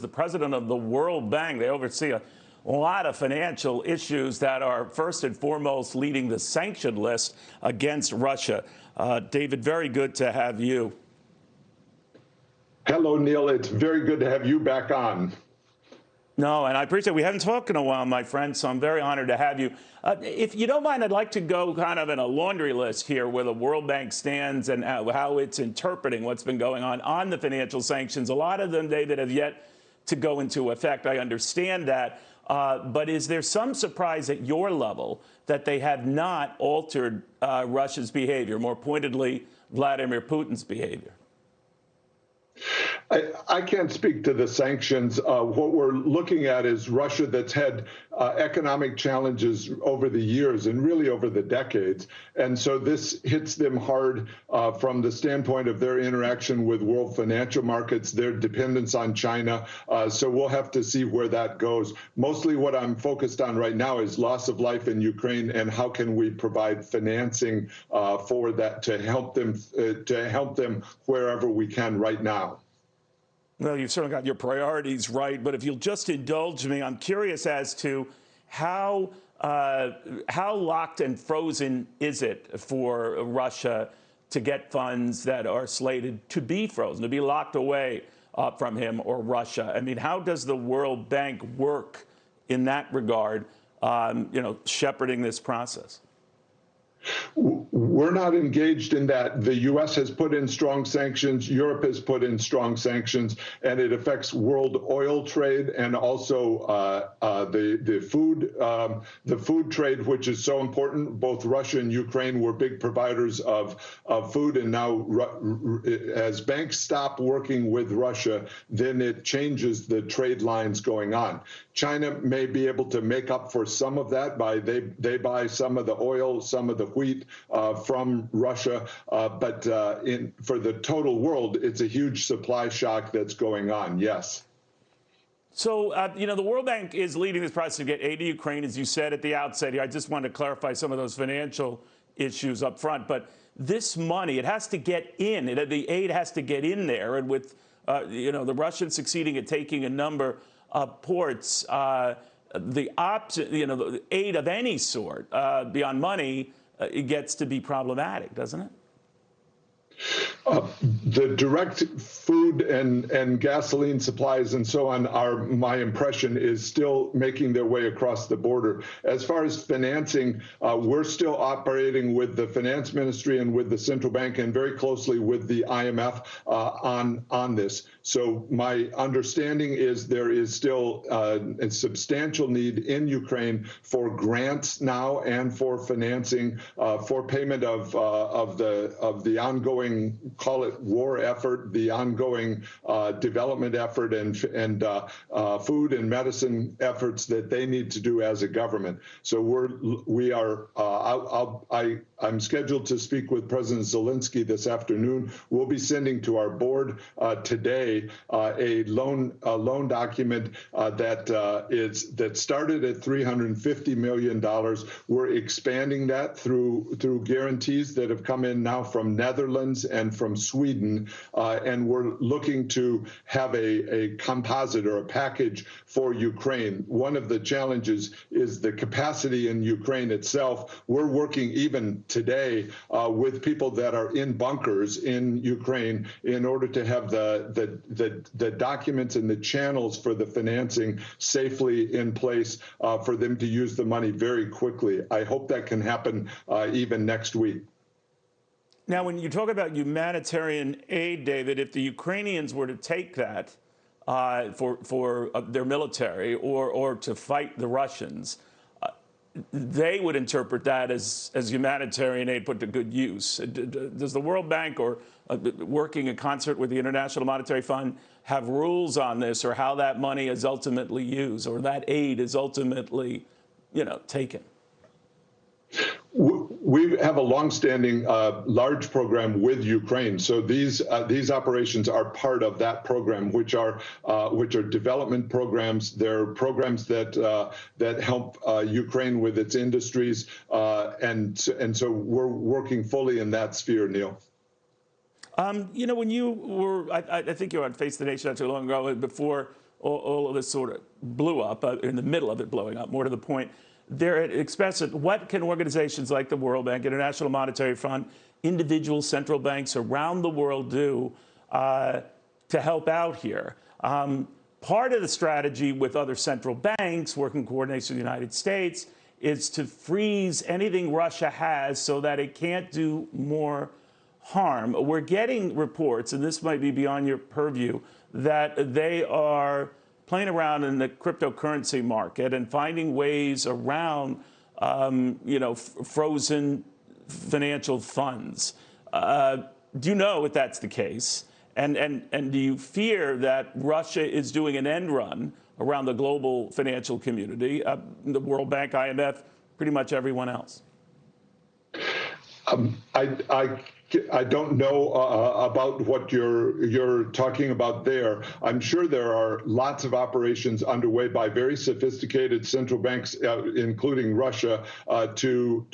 the president of the World Bank. They oversee a lot of financial issues that are first and foremost leading the sanction list against Russia. David, very good to have you. Hello, Neil. It's very good to have you back on. No, and I appreciate it. We haven't talked in a while, my friend, so I'm very honored to have you. If you don't mind, I'd like to go kind of in a laundry list here where the World Bank stands and how it's interpreting what's been going on the financial sanctions. A lot of them, David, have yet to go into effect. I understand that. But is there some surprise at your level that they have not altered Russia's behavior, more pointedly, Vladimir Putin's behavior? I can't speak to the sanctions. What we're looking at is Russia that's had economic challenges over the years and really over the decades. And so this hits them hard from the standpoint of their interaction with world financial markets, their dependence on China. So we'll have to see where that goes. Mostly what I'm focused on right now is loss of life in Ukraine and how can we provide financing for that to help them wherever we can right now. Well, you've certainly got your priorities right, but if you'll just indulge me, I'm curious as to how locked and frozen is it for Russia to get funds that are slated to be frozen, to be locked away from him or Russia? I mean, how does the World Bank work in that regard, shepherding this process? We're not engaged in that. The U.S. has put in strong sanctions. Europe has put in strong sanctions, and it affects world oil trade and also the food trade, which is so important. Both Russia and Ukraine were big providers of food, and now as banks stop working with Russia, then it changes the trade lines going on. China may be able to make up for some of that by they buy some of the oil, some of the wheat from Russia, but for the total world, it's a huge supply shock that's going on. Yes. So, the World Bank is leading this process to get aid to Ukraine, as you said at the outset here. I just wanted to clarify some of those financial issues up front. But this money, it has to get in. The aid has to get in there. And with, the Russians succeeding at taking a number of ports, the aid of any sort beyond money, it gets to be problematic, doesn't it? The direct food and gasoline supplies and so on my impression, is still making their way across the border. As far as financing, we're still operating with the finance ministry and with the central bank and very closely with the IMF on this. So my understanding is there is still a substantial need in Ukraine for grants now and for financing for payment of the ongoing, call it war effort, the ongoing development effort and food and medicine efforts that they need to do as a government. So I'm scheduled to speak with President Zelensky this afternoon. We'll be sending to our board today a loan document that started at $350 million. We're expanding that through guarantees that have come in now from Netherlands and from Sweden, and we're looking to have a composite or a package for Ukraine. One of the challenges is the capacity in Ukraine itself. We're working even today with people that are in bunkers in Ukraine in order to have the documents and the channels for the financing safely in place for them to use the money very quickly. I hope that can happen even next week. Now, when you talk about humanitarian aid, David, if the Ukrainians were to take that for their military or to fight the Russians, they would interpret that as humanitarian aid put to good use. Does the World Bank, or working in concert with the International Monetary Fund, have rules on this, or how that money is ultimately used, or that aid is ultimately, taken? We have a longstanding large program with Ukraine. So these operations are part of that program, which are development programs. They're programs that help Ukraine with its industries, and so we're working fully in that sphere, Neil. When you were, I think you were on Face the Nation not too long ago, before all of this sort of blew up, in the middle of it blowing up, more to the point, they're expensive. What can organizations like the World Bank, International Monetary Fund, individual central banks around the world do to help out here? Part of the strategy with other central banks working in coordination with the United States is to freeze anything Russia has so that it can't do more harm. We're getting reports, and this might be beyond your purview, that they are playing around in the cryptocurrency market and finding ways around, frozen financial funds. Do you know if that's the case? And do you fear that Russia is doing an end run around the global financial community, the World Bank, IMF, pretty much everyone else? I don't know about what you're talking about there. I'm sure there are lots of operations underway by very sophisticated central banks, including Russia, to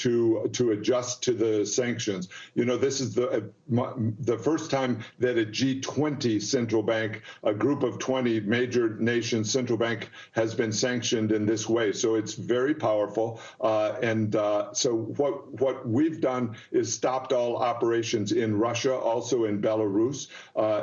adjust to the sanctions. This is the first time that a G20 central bank, a group of 20 major nations central bank, has been sanctioned in this way. So it's very powerful. So what we've done is stopped all operations in Russia, also in Belarus,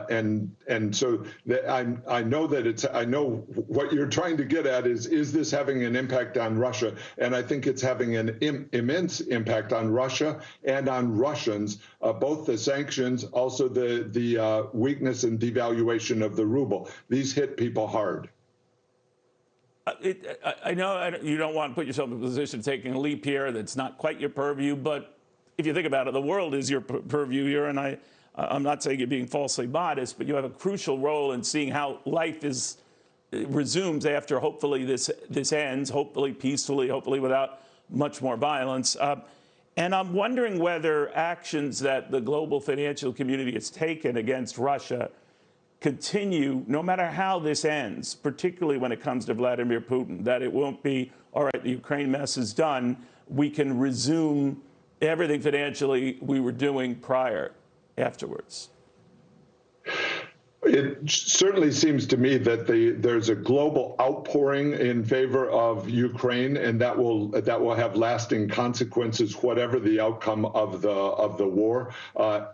and so I know what you're trying to get at is this having an impact on Russia, and I think it's having an immense impact on Russia and on Russians, both the sanctions, also the weakness and devaluation of the ruble. These hit people hard. I know you don't want to put yourself in a position of taking a leap here that's not quite your purview, but if you think about it, the world is your purview here, and I'm not saying you're being falsely modest, but you have a crucial role in seeing how life resumes after hopefully this ends, hopefully peacefully, hopefully without much more violence. And I'm wondering whether actions that the global financial community has taken against Russia continue, no matter how this ends, particularly when it comes to Vladimir Putin, that it won't be, all right, the Ukraine mess is done, we can resume everything financially we were doing afterwards. It certainly seems to me that there's a global outpouring in favor of Ukraine, and that will have lasting consequences, whatever the outcome of the war.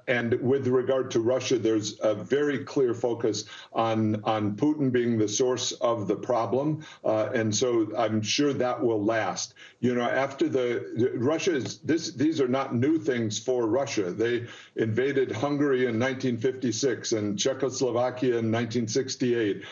And with regard to Russia, there's a very clear focus on Putin being the source of the problem, and so I'm sure that will last. After these are not new things for Russia. They invaded Hungary in 1956 and Czechoslovakia in 1968,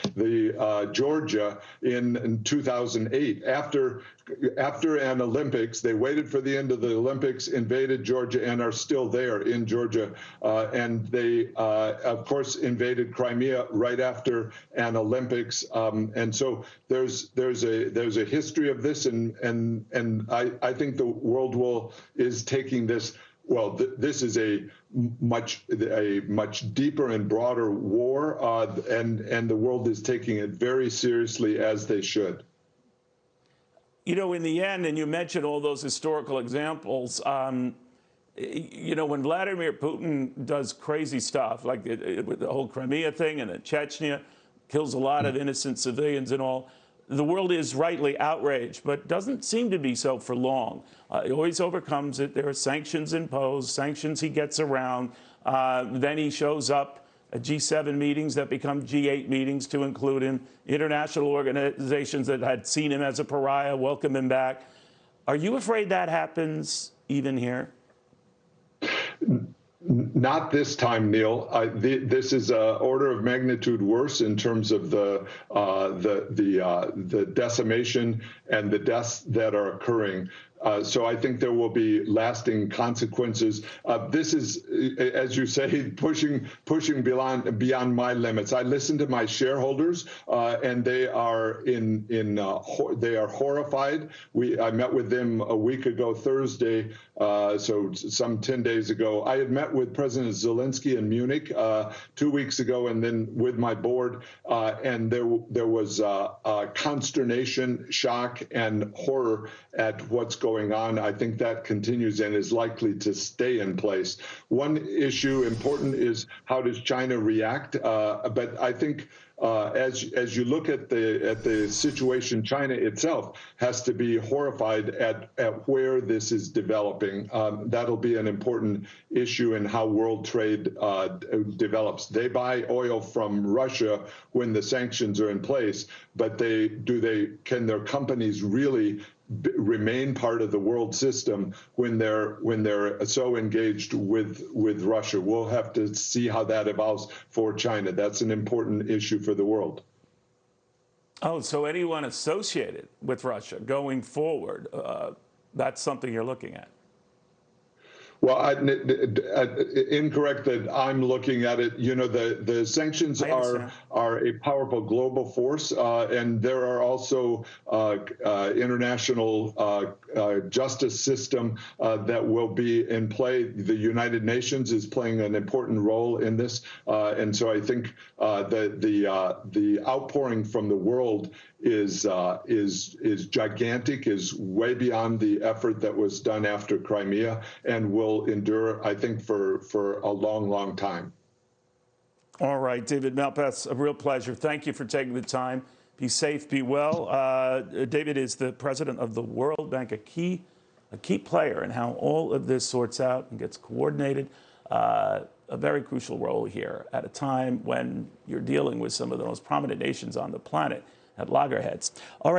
Georgia in 2008. After an Olympics, they waited for the end of the Olympics, invaded Georgia, and are still there in Georgia. And they, of course, invaded Crimea right after an Olympics. And so there's a history of this, and I think the world is taking this. Well, this is a much deeper and broader war, and the world is taking it very seriously, as they should. In the end, and you mentioned all those historical examples, when Vladimir Putin does crazy stuff, like with the whole Crimea thing and the Chechnya, kills a lot of innocent civilians and all, the world is rightly outraged, but doesn't seem to be so for long. He always overcomes it. There are sanctions imposed, sanctions he gets around. Then he shows up at G7 meetings that become G8 meetings to include him. International organizations that had seen him as a pariah welcome him back. Are you afraid that happens even here? Not this time, Neil. This is an order of magnitude worse in terms of the decimation and the deaths that are occurring. So I think there will be lasting consequences. This is, as you say, pushing beyond my limits. I listen to my shareholders, and they are they are horrified. I met with them a week ago Thursday, so some 10 days ago. I had met with President Zelensky in Munich 2 weeks ago, and then with my board, and there was consternation, shock, and horror at what's going going on. I think that continues and is likely to stay in place. One issue important is how does China react? But I think as you look at the situation, China itself has to be horrified at where this is developing. That'll be an important issue in how world trade develops. They buy oil from Russia when the sanctions are in place, but can their companies really remain part of the world system when they're so engaged with Russia? We'll have to see how that evolves for China. That's an important issue for the world. Oh, so anyone associated with Russia going forward, that's something you're looking at? Well, incorrect that I'm looking at it. You know, the sanctions are a powerful global force, and there are also international justice system that will be in play. The United Nations is playing an important role in this, and so I think the outpouring from the world is gigantic, is way beyond the effort that was done after Crimea, and will endure, I think, for a long, long time. All right, David Malpass, a real pleasure. Thank you for taking the time. Be safe, be well. David is the president of the World Bank, a key player in how all of this sorts out and gets coordinated. A very crucial role here at a time when you're dealing with some of the most prominent nations on the planet at loggerheads. All right.